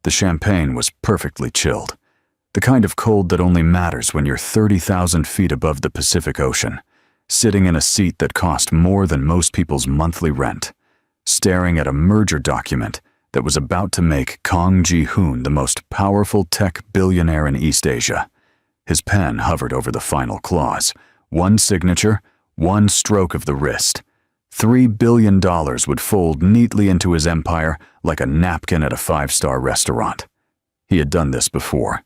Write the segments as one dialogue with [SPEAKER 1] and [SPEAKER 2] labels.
[SPEAKER 1] The champagne was perfectly chilled, the kind of cold that only matters when you're 30,000 feet above the Pacific Ocean, sitting in a seat that cost more than most people's monthly rent, staring at a merger document that was about to make Kong Ji-hoon the most powerful tech billionaire in East Asia. His pen hovered over the final clause. One signature, one stroke of the wrist. $3 billion would fold neatly into his empire like a napkin at a five-star restaurant. He had done this before.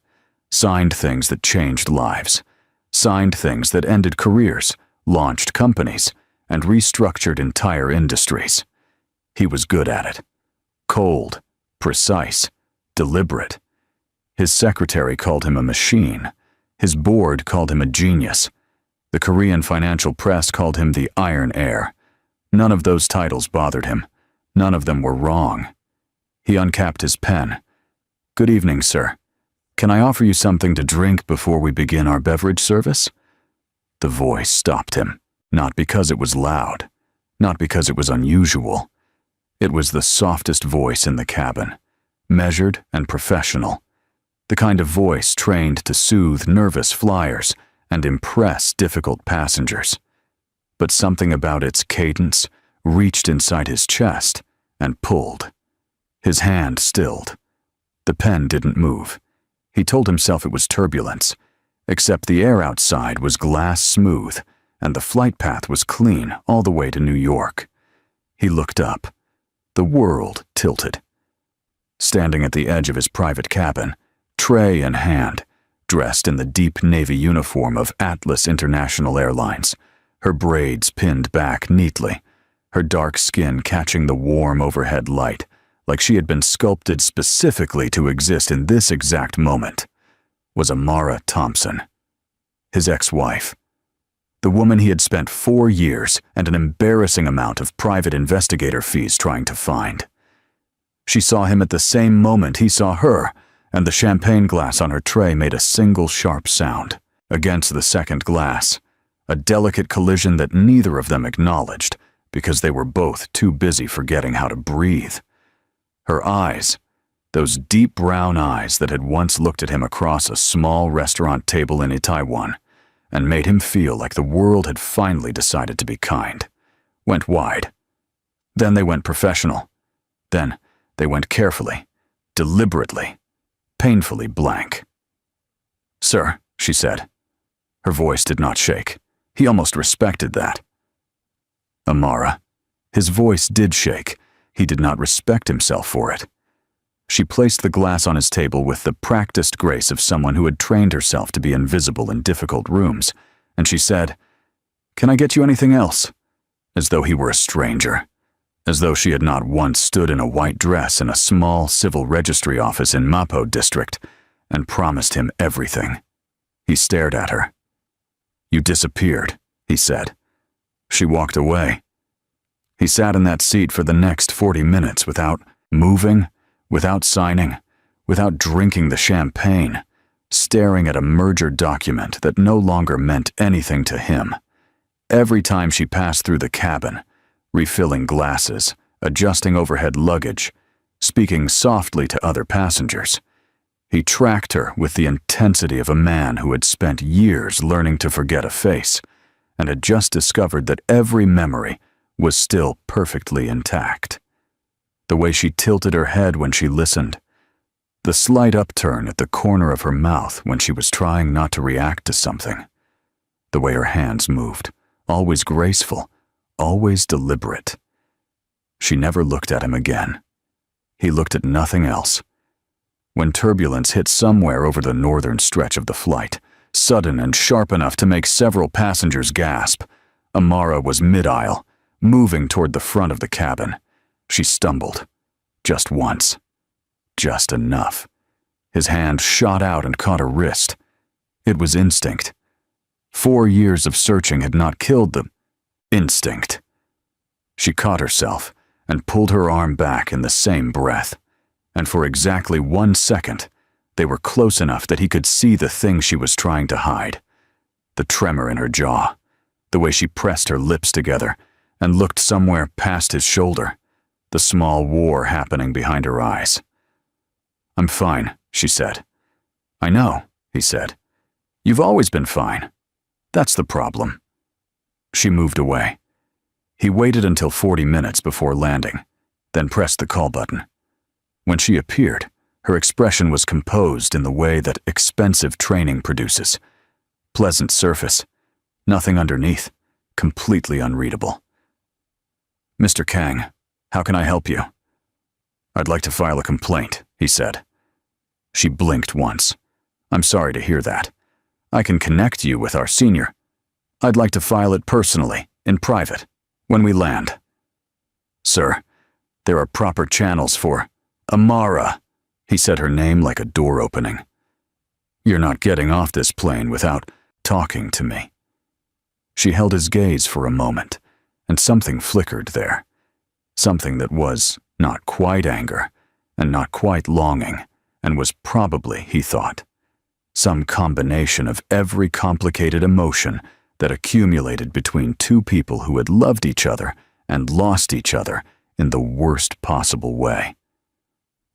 [SPEAKER 1] Signed things that changed lives. Signed things that ended careers, launched companies, and restructured entire industries. He was good at it. Cold, precise, deliberate. His secretary called him a machine. His board called him a genius. The Korean financial press called him the Iron Heir. None of those titles bothered him. None of them were wrong. He uncapped his pen. "Good evening, sir. Can I offer you something to drink before we begin our beverage service?" The voice stopped him, not because it was loud, not because it was unusual. It was the softest voice in the cabin, measured and professional, the kind of voice trained to soothe nervous flyers and impress difficult passengers. But something about its cadence reached inside his chest and pulled. His hand stilled. The pen didn't move. He told himself it was turbulence, except the air outside was glass smooth and the flight path was clean all the way to New York. He looked up. The world tilted. Standing at the edge of his private cabin, tray in hand, dressed in the deep navy uniform of Atlas International Airlines, her braids pinned back neatly, her dark skin catching the warm overhead light, like she had been sculpted specifically to exist in this exact moment, was Amara Thompson, his ex-wife. The woman he had spent 4 years and an embarrassing amount of private investigator fees trying to find. She saw him at the same moment he saw her, and the champagne glass on her tray made a single sharp sound. Against the second glass, a delicate collision that neither of them acknowledged because they were both too busy forgetting how to breathe. Her eyes, those deep brown eyes that had once looked at him across a small restaurant table in Itaewon, and made him feel like the world had finally decided to be kind, went wide. Then they went professional. Then they went carefully, deliberately, painfully blank. "Sir," she said. Her voice did not shake. He almost respected that. Amara. His voice did shake. He did not respect himself for it. She placed the glass on his table with the practiced grace of someone who had trained herself to be invisible in difficult rooms, and she said, "Can I get you anything else?" As though he were a stranger, as though she had not once stood in a white dress in a small civil registry office in Mapo district and promised him everything. He stared at her. "You disappeared," he said. She walked away. He sat in that seat for the next 40 minutes without moving, without signing, without drinking the champagne, staring at a merger document that no longer meant anything to him. Every time she passed through the cabin, refilling glasses, adjusting overhead luggage, speaking softly to other passengers, he tracked her with the intensity of a man who had spent years learning to forget a face and had just discovered that every memory was still perfectly intact. The way she tilted her head when she listened, the slight upturn at the corner of her mouth when she was trying not to react to something, the way her hands moved, always graceful, always deliberate. She never looked at him again. He looked at nothing else. When turbulence hit somewhere over the northern stretch of the flight, sudden and sharp enough to make several passengers gasp, Amara was mid-aisle, moving toward the front of the cabin. She stumbled. Just once. Just enough. His hand shot out and caught her wrist. It was instinct. 4 years of searching had not killed them. Instinct. She caught herself and pulled her arm back in the same breath, and for exactly 1 second, they were close enough that he could see the thing she was trying to hide. The tremor in her jaw, the way she pressed her lips together and looked somewhere past his shoulder, the small war happening behind her eyes. "I'm fine," she said. "I know," he said. "You've always been fine. That's the problem." She moved away. He waited until 40 minutes before landing, then pressed the call button. When she appeared, her expression was composed in the way that expensive training produces. Pleasant surface, nothing underneath, completely unreadable. "Mr. Kang, how can I help you?" "I'd like to file a complaint," he said. She blinked once. "I'm sorry to hear that. I can connect you with our senior. I'd like to file it personally, in private, when we land." "Sir, there are proper channels for Amara." He said her name like a door opening. "You're not getting off this plane without talking to me." She held his gaze for a moment, and something flickered there. Something that was not quite anger, and not quite longing, and was probably, he thought, some combination of every complicated emotion that accumulated between two people who had loved each other and lost each other in the worst possible way.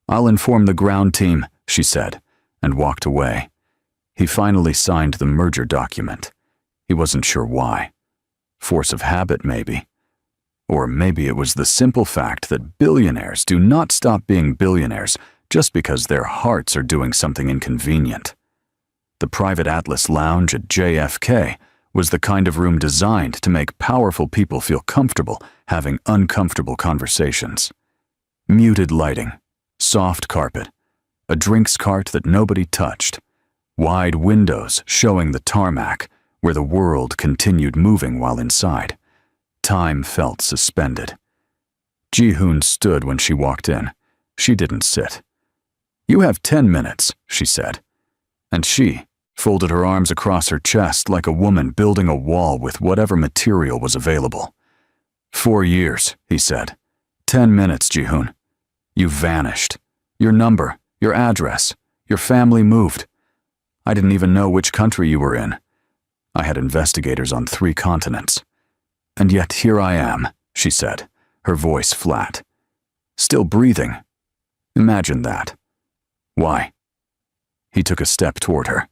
[SPEAKER 1] "I'll inform the ground team," she said, and walked away. He finally signed the merger document. He wasn't sure why. Force of habit, maybe. Or maybe it was the simple fact that billionaires do not stop being billionaires just because their hearts are doing something inconvenient. The private Atlas lounge at JFK was the kind of room designed to make powerful people feel comfortable having uncomfortable conversations. Muted lighting, soft carpet, a drinks cart that nobody touched, wide windows showing the tarmac where the world continued moving while inside. Time felt suspended. Ji-hoon stood when she walked in. She didn't sit. "You have 10 minutes, she said. And she folded her arms across her chest like a woman building a wall with whatever material was available. 4 years, he said. 10 minutes, Ji-hoon. You vanished. Your number, your address, your family moved. I didn't even know which country you were in. I had investigators on 3 continents. And yet here I am, she said, her voice flat. Still breathing. Imagine that. Why? He took a step toward her.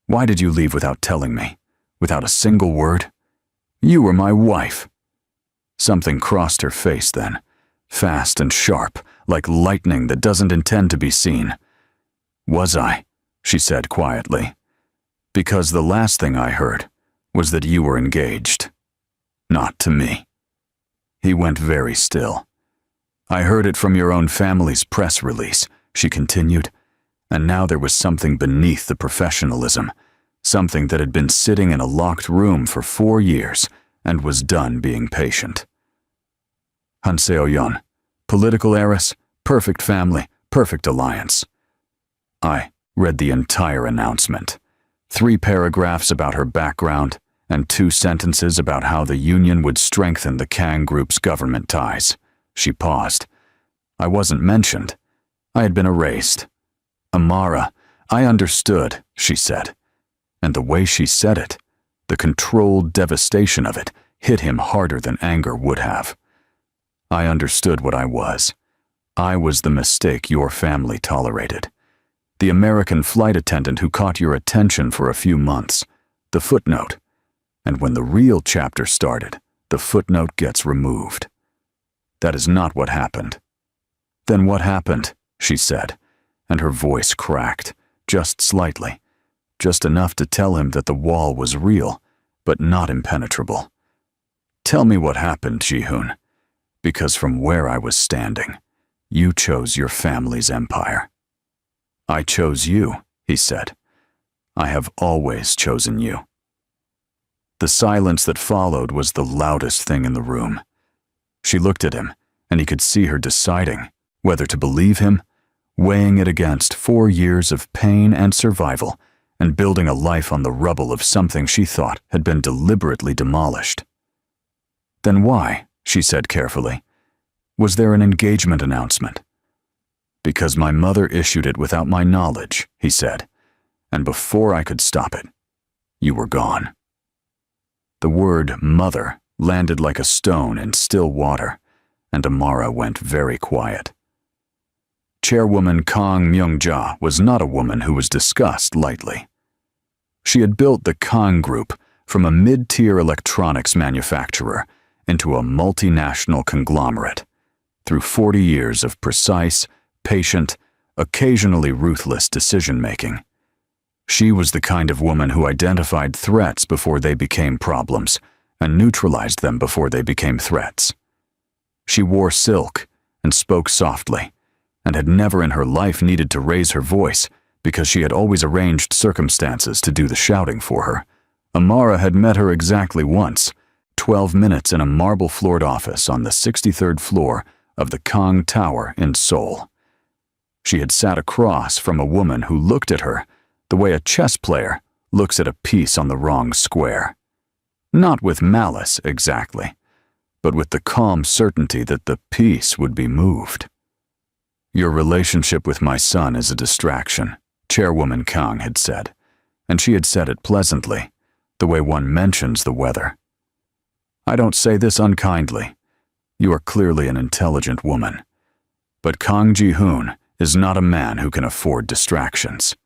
[SPEAKER 1] Why did you leave without telling me? Without a single word? You were my wife. Something crossed her face then, fast and sharp, like lightning that doesn't intend to be seen. Was I? She said quietly. Because the last thing I heard was that you were engaged. Not to me. He went very still. I heard it from your own family's press release, she continued, and now there was something beneath the professionalism, something that had been sitting in a locked room for 4 years and was done being patient. Han Seo-yeon, political heiress, perfect family, perfect alliance. I read the entire announcement. 3 paragraphs about her background, and 2 sentences about how the union would strengthen the Kang Group's government ties. She paused. I wasn't mentioned. I had been erased. Amara, I understood, she said. And the way she said it, the controlled devastation of it, hit him harder than anger would have. I understood what I was. I was the mistake your family tolerated. The American flight attendant who caught your attention for a few months. The footnote. And when the real chapter started, the footnote gets removed. That is not what happened. Then what happened? She said, and her voice cracked, just slightly, just enough to tell him that the wall was real, but not impenetrable. Tell me what happened, Ji-hoon, because from where I was standing, you chose your family's empire. I chose you, he said. I have always chosen you. The silence that followed was the loudest thing in the room. She looked at him, and he could see her deciding whether to believe him, weighing it against 4 years of pain and survival, and building a life on the rubble of something she thought had been deliberately demolished. Then why, she said carefully, was there an engagement announcement? Because my mother issued it without my knowledge, he said, and before I could stop it, you were gone. The word mother landed like a stone in still water, and Amara went very quiet. Chairwoman Kang Myung-ja was not a woman who was discussed lightly. She had built the Kang Group from a mid-tier electronics manufacturer into a multinational conglomerate through 40 years of precise, patient, occasionally ruthless decision-making. She was the kind of woman who identified threats before they became problems and neutralized them before they became threats. She wore silk and spoke softly, and had never in her life needed to raise her voice because she had always arranged circumstances to do the shouting for her. Amara had met her exactly once, 12 minutes in a marble-floored office on the 63rd floor of the Kang Tower in Seoul. She had sat across from a woman who looked at her the way a chess player looks at a piece on the wrong square. Not with malice, exactly, but with the calm certainty that the piece would be moved. "Your relationship with my son is a distraction," Chairwoman Kang had said, and she had said it pleasantly, the way one mentions the weather. "I don't say this unkindly. You are clearly an intelligent woman. But Kang Ji-hoon is not a man who can afford distractions.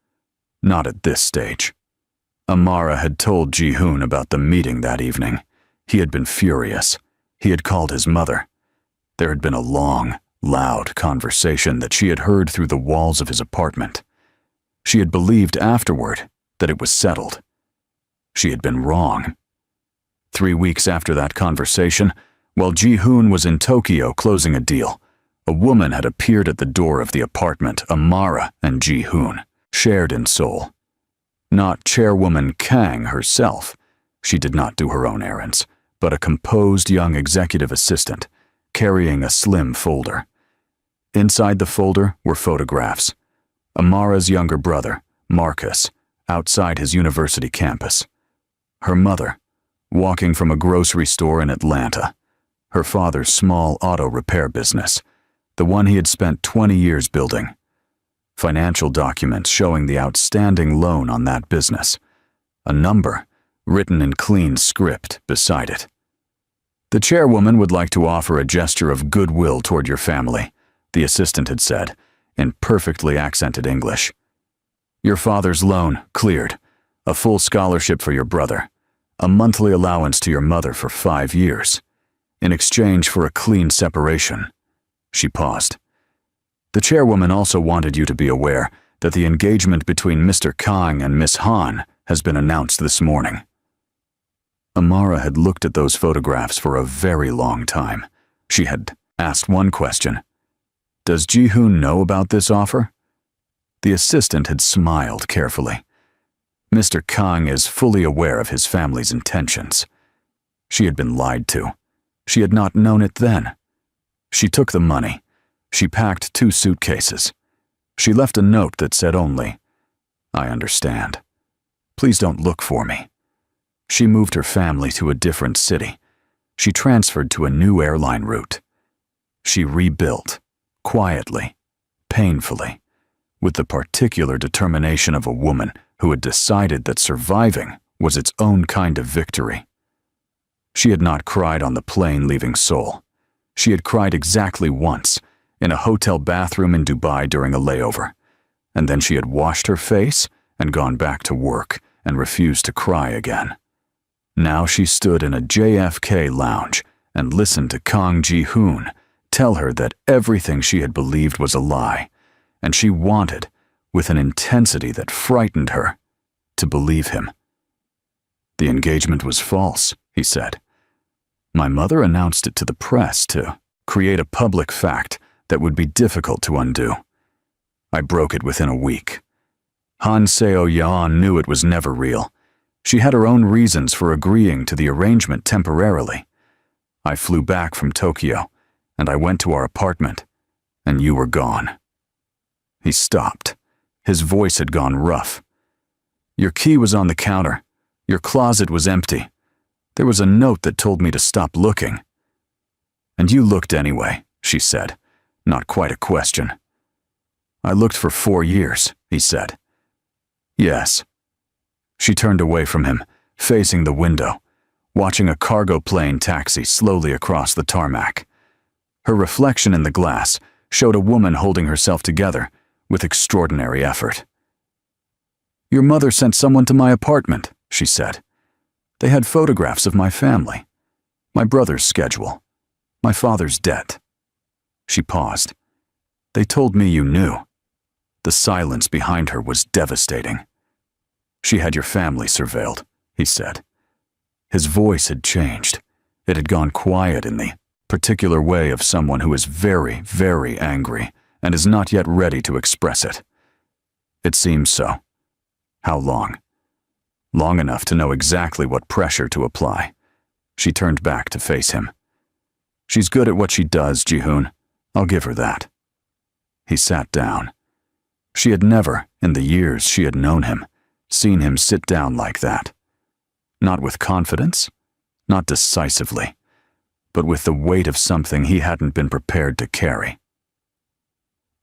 [SPEAKER 1] Not at this stage." Amara had told Ji-hoon about the meeting that evening. He had been furious. He had called his mother. There had been a long, loud conversation that she had heard through the walls of his apartment. She had believed afterward that it was settled. She had been wrong. 3 weeks after that conversation, while Ji-hoon was in Tokyo closing a deal, a woman had appeared at the door of the apartment Amara and Ji-hoon shared in Seoul. Not Chairwoman Kang herself. She did not do her own errands, but a composed young executive assistant carrying a slim folder. Inside the folder were photographs. Amara's younger brother, Marcus, outside his university campus. Her mother, walking from a grocery store in Atlanta. Her father's small auto repair business, the one he had spent 20 years building. Financial documents showing the outstanding loan on that business. A number, written in clean script, beside it. "The chairwoman would like to offer a gesture of goodwill toward your family," the assistant had said, in perfectly accented English. "Your father's loan cleared, a full scholarship for your brother, a monthly allowance to your mother for 5 years, in exchange for a clean separation." She paused. "The chairwoman also wanted you to be aware that the engagement between Mr. Kang and Miss Han has been announced this morning." Amara had looked at those photographs for a very long time. She had asked one question. "Does Ji-hoon know about this offer?" The assistant had smiled carefully. "Mr. Kang is fully aware of his family's intentions." She had been lied to. She had not known it then. She took the money. She packed 2 suitcases. She left a note that said only, "I understand. Please don't look for me." She moved her family to a different city. She transferred to a new airline route. She rebuilt, quietly, painfully, with the particular determination of a woman who had decided that surviving was its own kind of victory. She had not cried on the plane leaving Seoul. She had cried exactly once, in a hotel bathroom in Dubai during a layover, and then she had washed her face and gone back to work and refused to cry again. Now she stood in a JFK lounge and listened to Kang Ji-hoon tell her that everything she had believed was a lie, and she wanted, with an intensity that frightened her, to believe him. "The engagement was false," he said. "My mother announced it to the press to create a public fact that would be difficult to undo. I broke it within a week. Han Seo-yeon knew it was never real. She had her own reasons for agreeing to the arrangement temporarily. I flew back from Tokyo, and I went to our apartment, and you were gone." He stopped. His voice had gone rough. "Your key was on the counter. Your closet was empty. There was a note that told me to stop looking." "And you looked anyway," she said, not quite a question. "I looked for 4 years," he said. "Yes." She turned away from him, facing the window, watching a cargo plane taxi slowly across the tarmac. Her reflection in the glass showed a woman holding herself together with extraordinary effort. "Your mother sent someone to my apartment," she said. "They had photographs of my family, my brother's schedule, my father's debt." She paused. "They told me you knew." The silence behind her was devastating. "She had your family surveilled," he said. His voice had changed. It had gone quiet in the particular way of someone who is very, very angry and is not yet ready to express it. "It seems so." "How long?" "Long enough to know exactly what pressure to apply." She turned back to face him. "She's good at what she does, Ji-hoon. I'll give her that." He sat down. She had never, in the years she had known him, seen him sit down like that. Not with confidence, not decisively, but with the weight of something he hadn't been prepared to carry.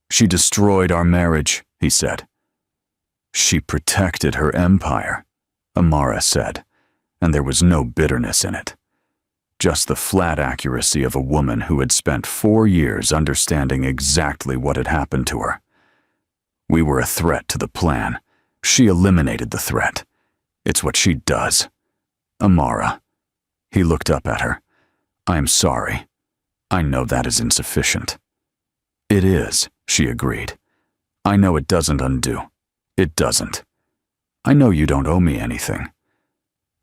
[SPEAKER 1] "She destroyed our marriage," he said. "She protected her empire," Amara said, and there was no bitterness in it. Just the flat accuracy of a woman who had spent 4 years understanding exactly what had happened to her. "We were a threat to the plan. She eliminated the threat. It's what she does." "Amara." He looked up at her. "I am sorry. I know that is insufficient." "It is," she agreed. "I know it doesn't undo. It doesn't. I know you don't owe me anything."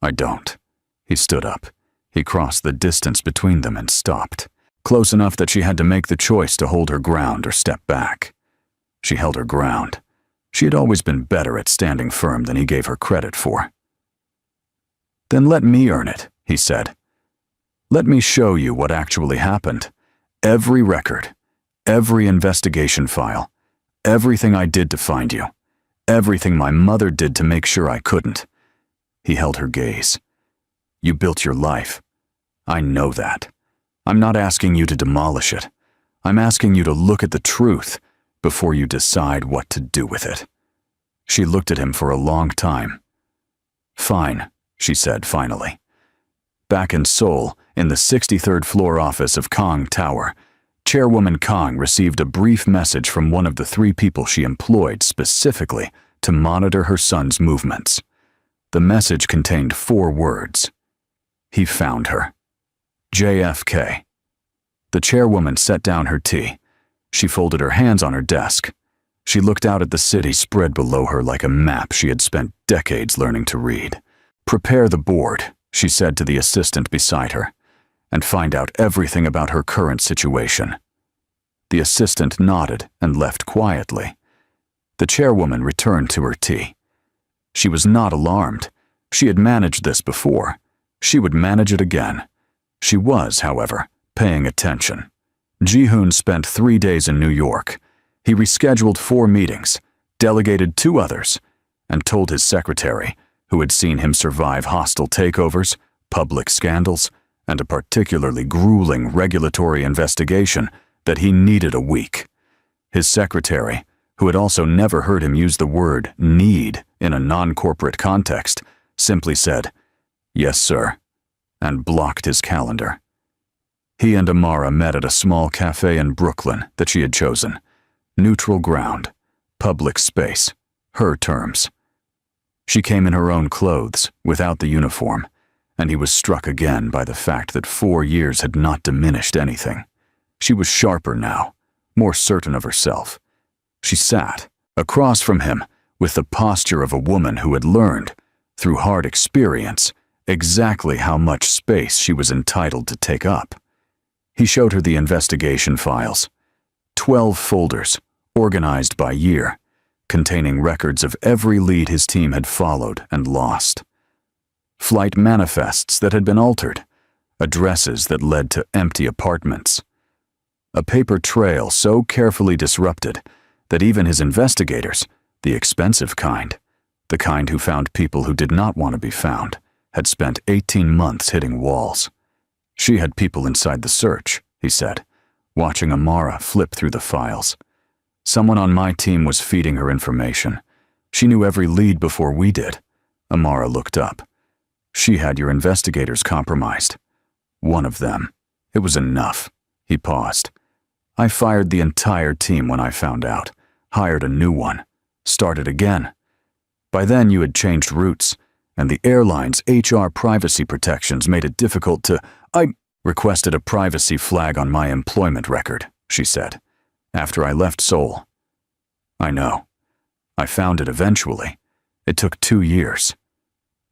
[SPEAKER 1] "I don't." He stood up. He crossed the distance between them and stopped, close enough that she had to make the choice to hold her ground or step back. She held her ground. She had always been better at standing firm than he gave her credit for. "Then let me earn it," he said. "Let me show you what actually happened. Every record, every investigation file, everything I did to find you, everything my mother did to make sure I couldn't." He held her gaze. "You built your life. I know that. I'm not asking you to demolish it. I'm asking you to look at the truth before you decide what to do with it." She looked at him for a long time. "Fine," she said finally. Back in Seoul, in the 63rd floor office of Kong Tower, Chairwoman Kong received a brief message from one of the 3 people she employed specifically to monitor her son's movements. The message contained 4 words. He found her. JFK. The chairwoman set down her tea. She folded her hands on her desk. She looked out at the city spread below her like a map she had spent decades learning to read. "Prepare the board," she said to the assistant beside her, "and find out everything about her current situation." The assistant nodded and left quietly. The chairwoman returned to her tea. She was not alarmed. She had managed this before. She would manage it again. She was, however, paying attention. Ji-hoon spent 3 days in New York. He rescheduled 4 meetings, delegated 2 others, and told his secretary, who had seen him survive hostile takeovers, public scandals, and a particularly grueling regulatory investigation, that he needed a week. His secretary, who had also never heard him use the word need in a non-corporate context, simply said, "Yes, sir," and blocked his calendar. He and Amara met at a small cafe in Brooklyn that she had chosen. Neutral ground, public space, her terms. She came in her own clothes, without the uniform, and he was struck again by the fact that 4 years had not diminished anything. She was sharper now, more certain of herself. She sat, across from him, with the posture of a woman who had learned, through hard experience, exactly how much space she was entitled to take up. He showed her the investigation files. 12 folders, organized by year, containing records of every lead his team had followed and lost. Flight manifests that had been altered, addresses that led to empty apartments. A paper trail so carefully disrupted that even his investigators, the expensive kind, the kind who found people who did not want to be found, had spent 18 months hitting walls. She had people inside the search, he said, watching Amara flip through the files. Someone on my team was feeding her information. She knew every lead before we did. Amara looked up. She had your investigators compromised. One of them. It was enough. He paused. I fired the entire team when I found out, hired a new one, started again. By then you had changed routes, and the airline's HR privacy protections made it difficult to— I requested a privacy flag on my employment record, she said, after I left Seoul. I know. I found it eventually. It took 2 years.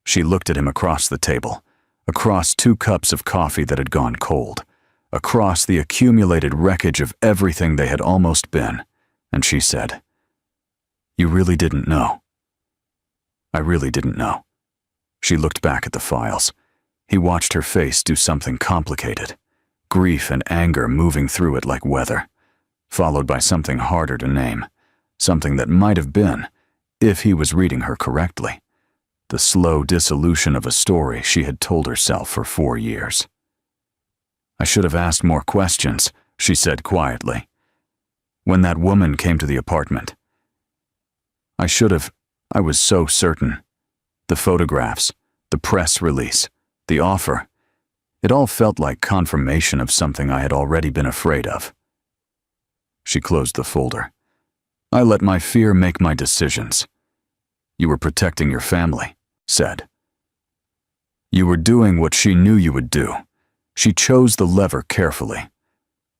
[SPEAKER 1] She looked at him across the table, across 2 cups of coffee that had gone cold, across the accumulated wreckage of everything they had almost been, and she said, "You really didn't know." I really didn't know. She looked back at the files. He watched her face do something complicated, grief and anger moving through it like weather, followed by something harder to name, something that might have been, if he was reading her correctly, the slow dissolution of a story she had told herself for 4 years. "I should have asked more questions," she said quietly. "When that woman came to the apartment, I should have. I was so certain. The photographs, the press release, the offer, it all felt like confirmation of something I had already been afraid of." She closed the folder. "I let my fear make my decisions." "You were protecting your family," said. "You were doing what she knew you would do. She chose the lever carefully."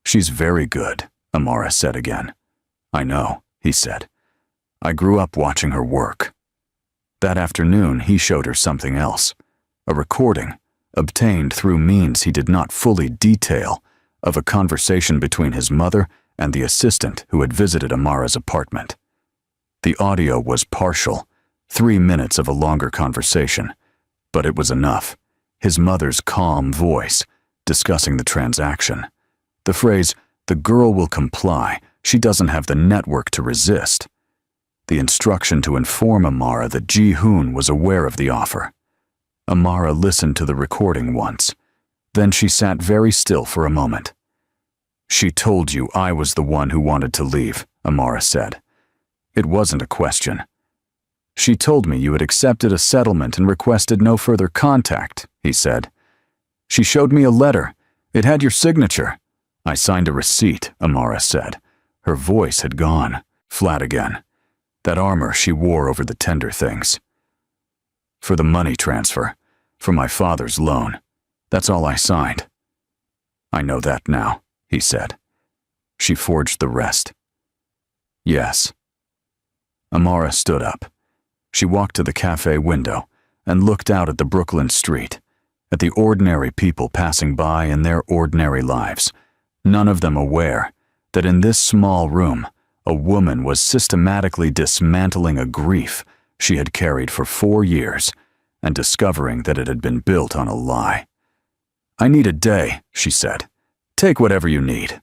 [SPEAKER 1] "She's very good," Amara said again. "I know," he said. "I grew up watching her work." That afternoon, he showed her something else, a recording, obtained through means he did not fully detail, of a conversation between his mother and the assistant who had visited Amara's apartment. The audio was partial, 3 minutes of a longer conversation, but it was enough. His mother's calm voice, discussing the transaction. The phrase, "The girl will comply, she doesn't have the network to resist." The instruction to inform Amara that Ji-hoon was aware of the offer. Amara listened to the recording once. Then she sat very still for a moment. "She told you I was the one who wanted to leave," Amara said. "It wasn't a question." "She told me you had accepted a settlement and requested no further contact," he said. "She showed me a letter. It had your signature." "I signed a receipt," Amara said. Her voice had gone, flat again. That armor she wore over the tender things. "For the money transfer, for my father's loan. That's all I signed." "I know that now," he said. "She forged the rest." "Yes." Amara stood up. She walked to the cafe window and looked out at the Brooklyn street, at the ordinary people passing by in their ordinary lives, none of them aware that in this small room, a woman was systematically dismantling a grief she had carried for 4 years and discovering that it had been built on a lie. "I need a day," she said. "Take whatever you need."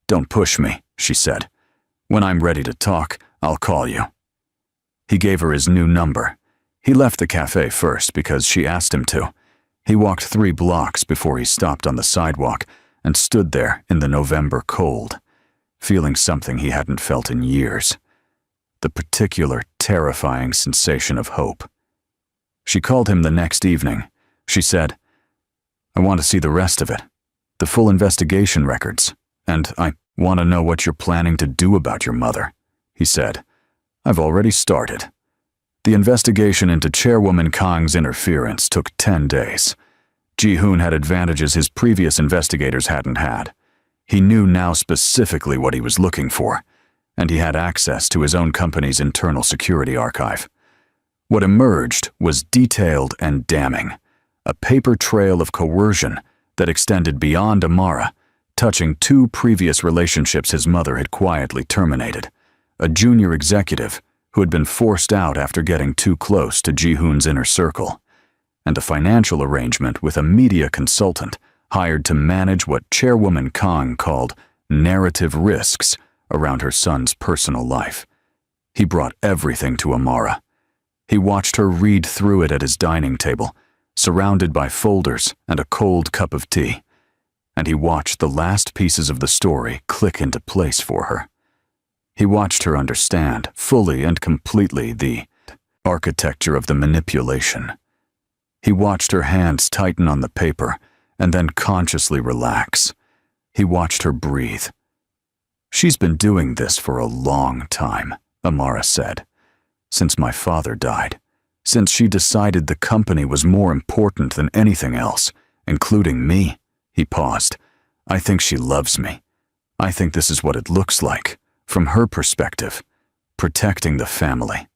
[SPEAKER 1] "Don't push me," she said. "When I'm ready to talk, I'll call you." He gave her his new number. He left the cafe first because she asked him to. He walked 3 blocks before he stopped on the sidewalk and stood there in the November cold, feeling something he hadn't felt in years, the particular terrifying sensation of hope. She called him the next evening. She said, "I want to see the rest of it, the full investigation records, and I want to know what you're planning to do about your mother." He said, "I've already started." The investigation into Chairwoman Kang's interference took 10 days. Ji-hoon had advantages his previous investigators hadn't had. He knew now specifically what he was looking for, and he had access to his own company's internal security archive. What emerged was detailed and damning, a paper trail of coercion that extended beyond Amara, touching 2 previous relationships his mother had quietly terminated, a junior executive who had been forced out after getting too close to Ji-hoon's inner circle, and a financial arrangement with a media consultant hired to manage what Chairwoman Kang called narrative risks around her son's personal life. He brought everything to Amara. He watched her read through it at his dining table, surrounded by folders and a cold cup of tea, and he watched the last pieces of the story click into place for her. He watched her understand fully and completely the architecture of the manipulation. He watched her hands tighten on the paper and then consciously relax. He watched her breathe. She's been doing this for a long time, Amara said. Since my father died. Since she decided the company was more important than anything else, including me. He paused. I think she loves me. I think this is what it looks like, from her perspective. Protecting the family.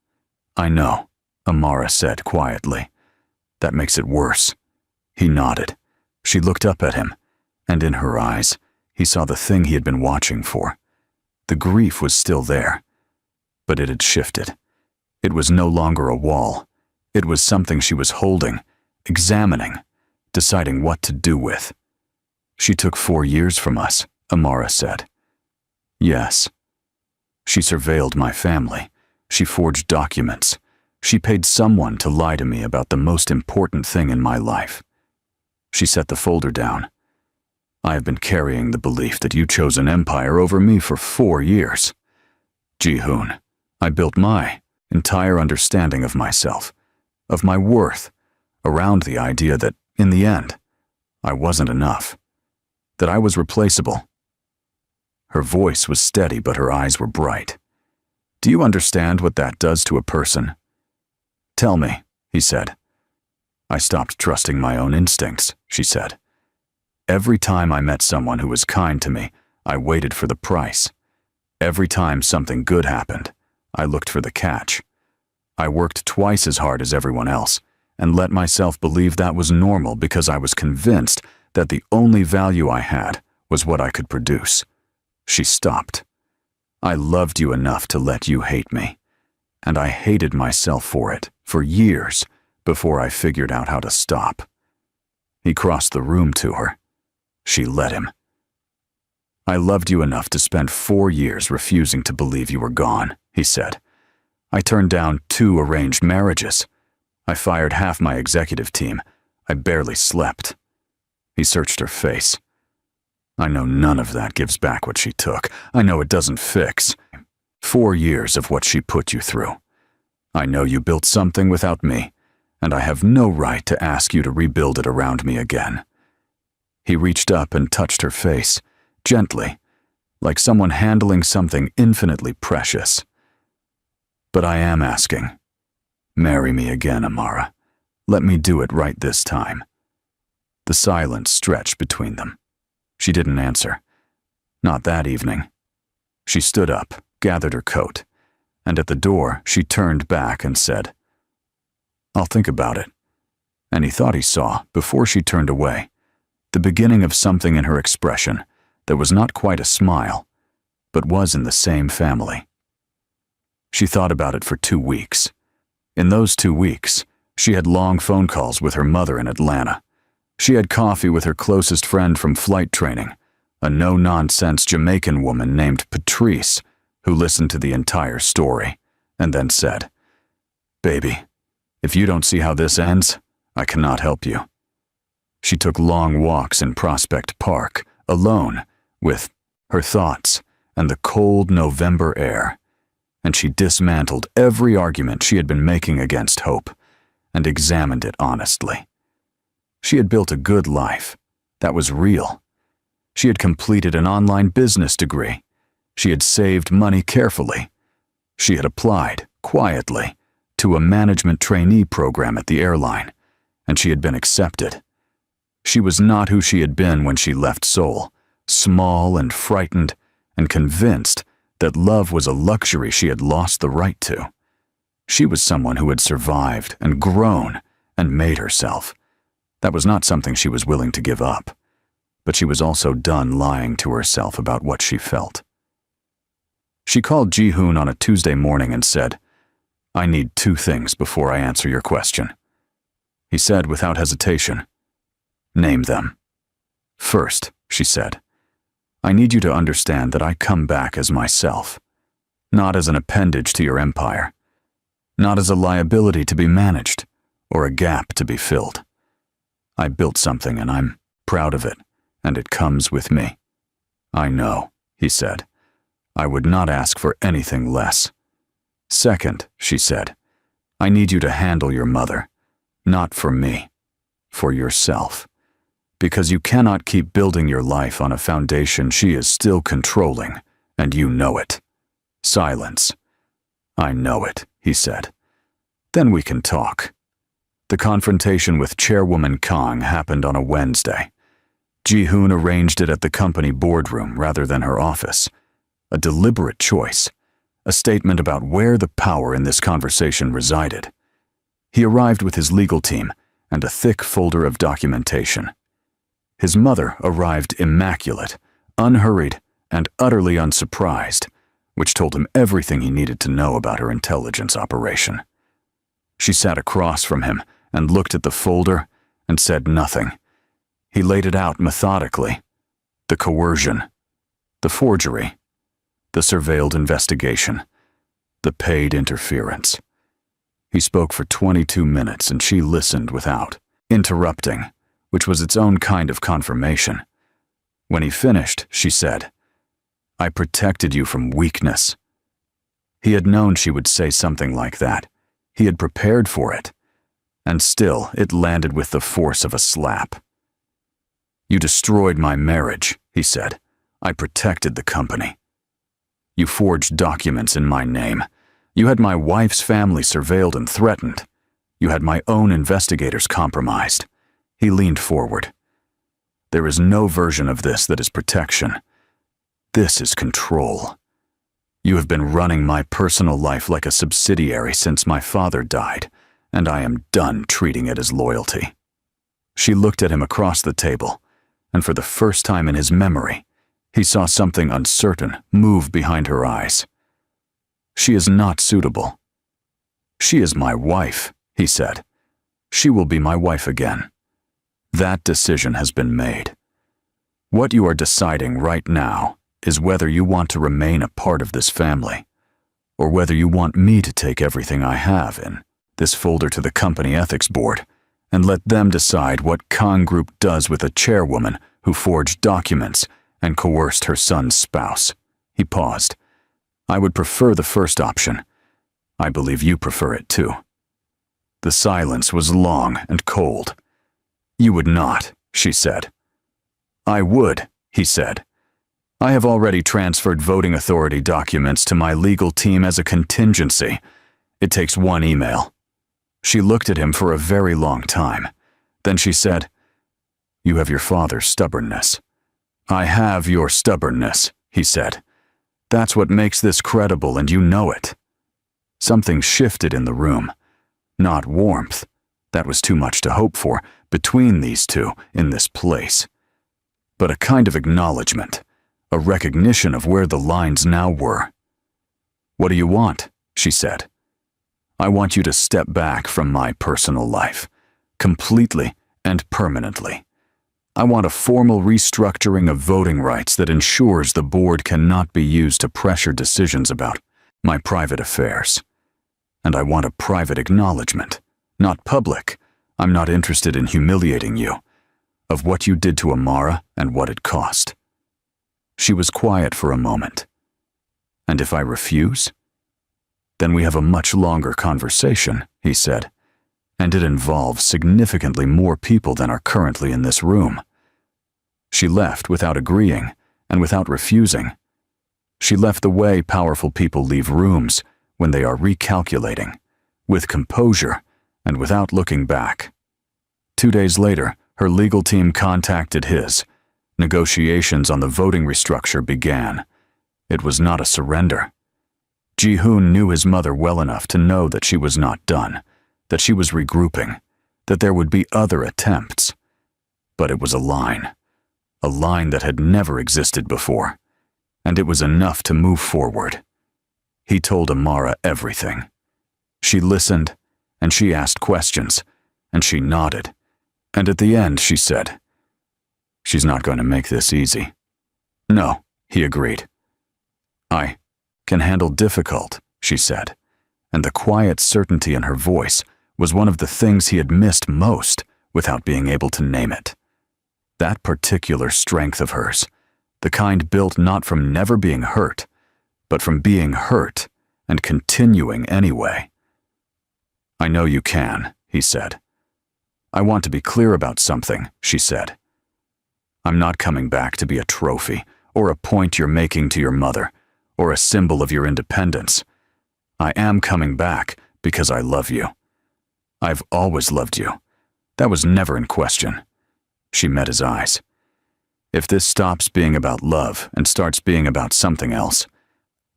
[SPEAKER 1] I know, Amara said quietly. That makes it worse. He nodded. She looked up at him, and in her eyes, he saw the thing he had been watching for. The grief was still there, but it had shifted. It was no longer a wall. It was something she was holding, examining, deciding what to do with. She took 4 years from us, Amara said. Yes. She surveilled my family. She forged documents. She paid someone to lie to me about the most important thing in my life. She set the folder down. I have been carrying the belief that you chose an empire over me for 4 years. Ji-hoon, I built my entire understanding of myself, of my worth, around the idea that, in the end, I wasn't enough, that I was replaceable. Her voice was steady, but her eyes were bright. Do you understand what that does to a person? Tell me, he said. I stopped trusting my own instincts, she said. Every time I met someone who was kind to me, I waited for the price. Every time something good happened, I looked for the catch. I worked twice as hard as everyone else and let myself believe that was normal because I was convinced that the only value I had was what I could produce. She stopped. I loved you enough to let you hate me, and I hated myself for it for years before I figured out how to stop. He crossed the room to her. She let him. I loved you enough to spend 4 years refusing to believe you were gone, he said. I turned down 2 arranged marriages. I fired half my executive team. I barely slept. He searched her face. I know none of that gives back what she took. I know it doesn't fix 4 years of what she put you through. I know you built something without me, and I have no right to ask you to rebuild it around me again. He reached up and touched her face, gently, like someone handling something infinitely precious. But I am asking. Marry me again, Amara. Let me do it right this time. The silence stretched between them. She didn't answer. Not that evening. She stood up, gathered her coat, and at the door she turned back and said, I'll think about it. And he thought he saw, before she turned away, the beginning of something in her expression that was not quite a smile, but was in the same family. She thought about it for 2 weeks. In those 2 weeks, she had long phone calls with her mother in Atlanta. She had coffee with her closest friend from flight training, a no-nonsense Jamaican woman named Patrice, who listened to the entire story, and then said, Baby, if you don't see how this ends, I cannot help you. She took long walks in Prospect Park, alone, with her thoughts and the cold November air, and she dismantled every argument she had been making against hope and examined it honestly. She had built a good life. That was real. She had completed an online business degree. She had saved money carefully. She had applied, quietly, to a management trainee program at the airline, and she had been accepted. She was not who she had been when she left Seoul, small and frightened and convinced that love was a luxury she had lost the right to. She was someone who had survived and grown and made herself. That was not something she was willing to give up, but she was also done lying to herself about what she felt. She called Ji-hoon on a Tuesday morning and said, I need 2 things before I answer your question. He said without hesitation, Name them. First, she said, I need you to understand that I come back as myself, not as an appendage to your empire, not as a liability to be managed or a gap to be filled. I built something and I'm proud of it, and it comes with me. I know, he said. I would not ask for anything less. Second, she said, I need you to handle your mother, not for me, for yourself. Because you cannot keep building your life on a foundation she is still controlling and you know it. Silence. I know it, he said. Then we can talk. The confrontation with Chairwoman Kang happened on a Wednesday. Ji-hoon arranged it at the company boardroom rather than her office. A deliberate choice, a statement about where the power in this conversation resided. He arrived with his legal team and a thick folder of documentation. His mother arrived immaculate, unhurried, and utterly unsurprised, which told him everything he needed to know about her intelligence operation. She sat across from him and looked at the folder and said nothing. He laid it out methodically. The coercion, the forgery, the surveilled investigation, the paid interference. He spoke for 22 minutes and she listened without interrupting, which was its own kind of confirmation. When he finished, she said, "I protected you from weakness." He had known she would say something like that. He had prepared for it. And still, it landed with the force of a slap. "You destroyed my marriage," he said. "I protected the company. You forged documents in my name. You had my wife's family surveilled and threatened. You had my own investigators compromised." He leaned forward. "There is no version of this that is protection. This is control. You have been running my personal life like a subsidiary since my father died, and I am done treating it as loyalty." She looked at him across the table, and for the first time in his memory, he saw something uncertain move behind her eyes. "She is not suitable." "She is my wife," he said. "She will be my wife again. That decision has been made. What you are deciding right now is whether you want to remain a part of this family, or whether you want me to take everything I have in this folder to the company ethics board and let them decide what Kang Group does with a chairwoman who forged documents and coerced her son's spouse." He paused. "I would prefer the first option. I believe you prefer it too." The silence was long and cold. "You would not," she said. "I would," he said. "I have already transferred voting authority documents to my legal team as a contingency. It takes one email." She looked at him for a very long time. Then she said, "You have your father's stubbornness." "I have your stubbornness," he said. "That's what makes this credible, and you know it." Something shifted in the room. Not warmth. That was too much to hope for between these two in this place. But a kind of acknowledgement, a recognition of where the lines now were. "What do you want?" she said. "I want you to step back from my personal life, completely and permanently. I want a formal restructuring of voting rights that ensures the board cannot be used to pressure decisions about my private affairs. And I want a private acknowledgement, not public. I'm not interested in humiliating you, of what you did to Amara and what it cost." She was quiet for a moment. "And if I refuse?" "Then we have a much longer conversation," he said, "and it involves significantly more people than are currently in this room." She left without agreeing and without refusing. She left the way powerful people leave rooms when they are recalculating, with composure and without looking back. 2 days later, her legal team contacted his. Negotiations on the voting restructure began. It was not a surrender. Ji-hoon knew his mother well enough to know that she was not done, that she was regrouping, that there would be other attempts. But it was a line that had never existed before, and it was enough to move forward. He told Amara everything. She listened, and she asked questions, and she nodded, and at the end she said, "She's not going to make this easy." "No," he agreed. "I can handle difficult," she said, and the quiet certainty in her voice was one of the things he had missed most without being able to name it. That particular strength of hers, the kind built not from never being hurt, but from being hurt and continuing anyway. "I know you can," he said. "I want to be clear about something," she said. "I'm not coming back to be a trophy or a point you're making to your mother. or a symbol of your independence. I am coming back because I love you. I've always loved you. That was never in question. She met his eyes. If this stops being about love and starts being about something else,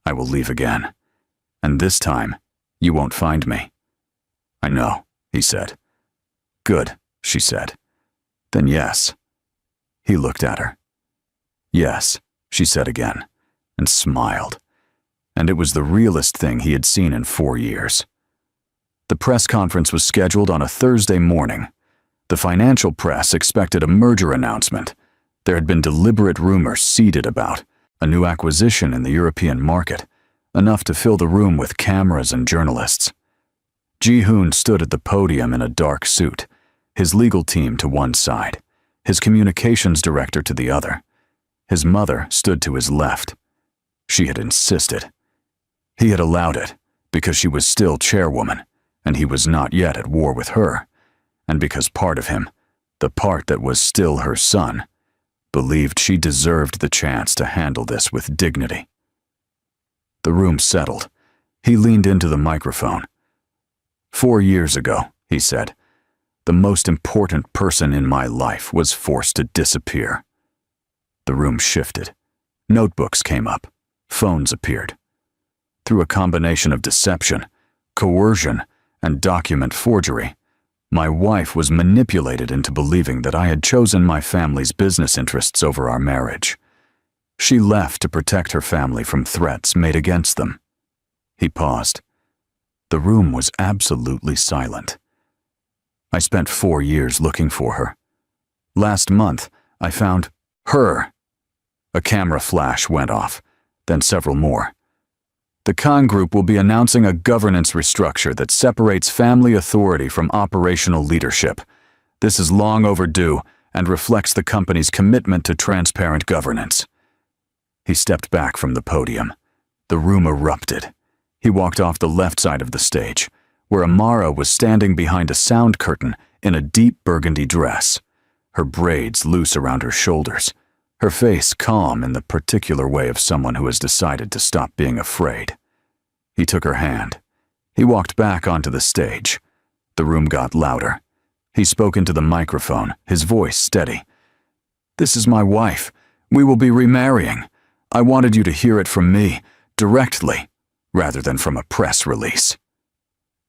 [SPEAKER 1] I will leave again. And this time, you won't find me. I know, he said. Good, she said. Then yes. He looked at her. Yes, she said again, and smiled. And it was the realest thing he had seen in 4 years. The press conference was scheduled on a Thursday morning. The financial press expected a merger announcement. There had been deliberate rumors seeded about a new acquisition in the European market, enough to fill the room with cameras and journalists. Ji-hoon stood at the podium in a dark suit, his legal team to one side, his communications director to the other. His mother stood to his left. She had insisted. He had allowed it because she was still chairwoman, and he was not yet at war with her, and because part of him, the part that was still her son, believed she deserved the chance to handle this with dignity. The room settled. He leaned into the microphone. 4 years ago, he said, the most important person in my life was forced to disappear. The room shifted. Notebooks came up. Phones appeared. Through a combination of deception, coercion, and document forgery, my wife was manipulated into believing that I had chosen my family's business interests over our marriage. She left to protect her family from threats made against them. He paused. The room was absolutely silent. I spent 4 years looking for her. Last month, I found her. A camera flash went off, then several more. The Khan Group will be announcing a governance restructure that separates family authority from operational leadership. This is long overdue and reflects the company's commitment to transparent governance. He stepped back from the podium. The room erupted. He walked off the left side of the stage, where Amara was standing behind a sound curtain in a deep burgundy dress, her braids loose around her shoulders, her face calm in the particular way of someone who has decided to stop being afraid. He took her hand. He walked back onto the stage. The room got louder. He spoke into the microphone, his voice steady. "This is my wife. We will be remarrying. I wanted you to hear it from me, directly, rather than from a press release."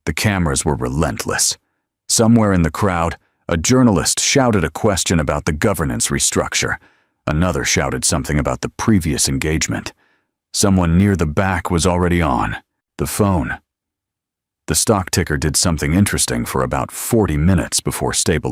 [SPEAKER 1] The cameras were relentless. Somewhere in the crowd, a journalist shouted a question about the governance restructure. Another shouted something about the previous engagement. Someone near the back was already on the phone. The stock ticker did something interesting for about 40 minutes before stabilizing.